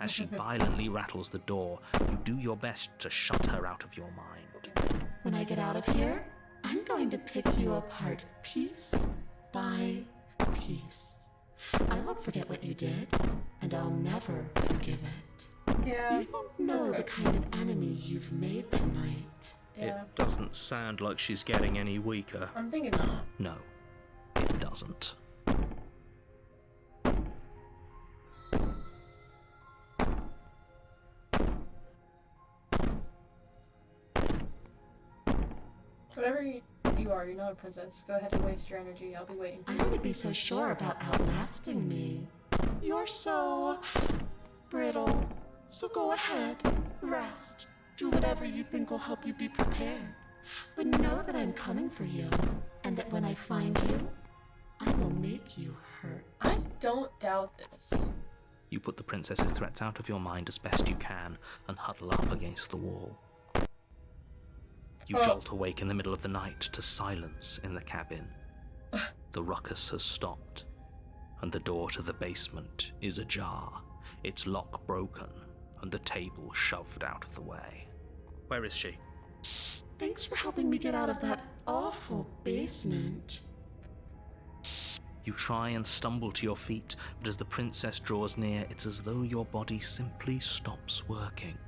As she violently rattles the door, you do your best to shut her out of your mind. When I get out of here, I'm going to pick you apart piece by piece. I won't forget what you did, and I'll never forgive it. Yeah. You don't know the kind of enemy you've made tonight. Yeah. It doesn't sound like she's getting any weaker. I'm thinking not. No, it doesn't. Whatever you are, you're not a princess. Go ahead and waste your energy. I'll be waiting. I wouldn't be so sure about outlasting me. You're so brittle. So go ahead, rest. Do whatever you think will help you be prepared. But know that I'm coming for you, and that when I find you, I will make you hurt. I don't doubt this. You put the princess's threats out of your mind as best you can and huddle up against the wall. You jolt awake in the middle of the night to silence in the cabin. The ruckus has stopped, and the door to the basement is ajar, its lock broken, and the table shoved out of the way. Where is she? Thanks for helping me get out of that awful basement. You try and stumble to your feet, but as the princess draws near, it's as though your body simply stops working.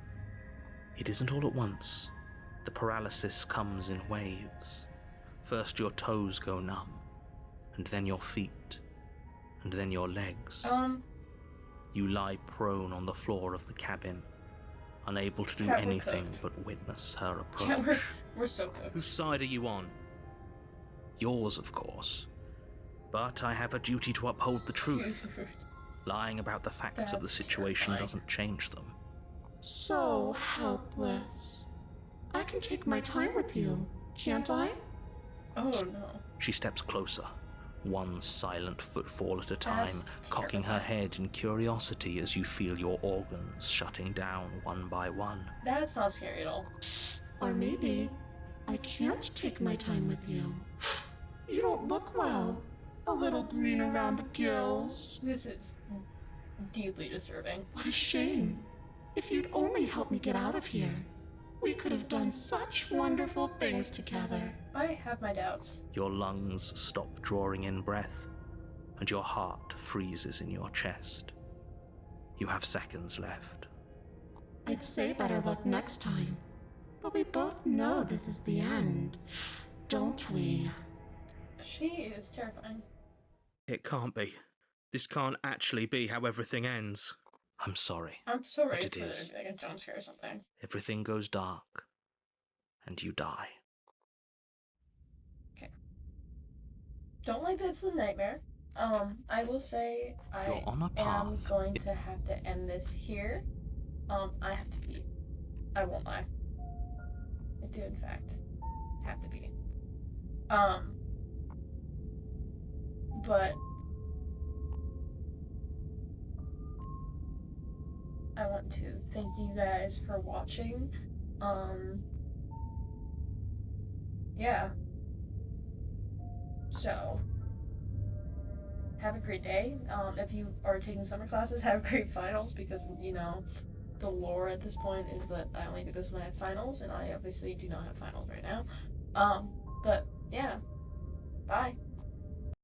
It isn't all at once. The paralysis comes in waves. First your toes go numb, and then your feet, and then your legs. You lie prone on the floor of the cabin, unable to do anything but witness her approach. Yeah, we're so cooked. Whose side are you on? Yours, of course. But I have a duty to uphold the truth. Lying about the facts of the situation doesn't change them. So helpless. I can take my time with you, can't I? Oh no. She steps closer, one silent footfall at a time, cocking her head in curiosity as you feel your organs shutting down one by one. That's not scary at all. Or maybe I can't take my time with you. You don't look well. A little green around the gills. This is deeply disturbing. What a shame. If you'd only helped me get out of here, we could have done such wonderful things together. I have my doubts. Your lungs stop drawing in breath, and your heart freezes in your chest. You have seconds left. I'd say better luck next time, but we both know this is the end, don't we? She is terrifying. It can't be. This can't actually be how everything ends. I'm sorry. I'm so ready But it for is. like a jump scare or something. Everything goes dark, and you die. Okay. Don't like that's the nightmare. I will say You're on a am path. going to have to end this here. I have to pee. I won't lie. I do in fact have to pee. But I want to thank you guys for watching. Yeah. So, have a great day. If you are taking summer classes, have great finals because, you know, the lore at this point is that I only do this when I have finals, and I obviously do not have finals right now. But yeah. Bye.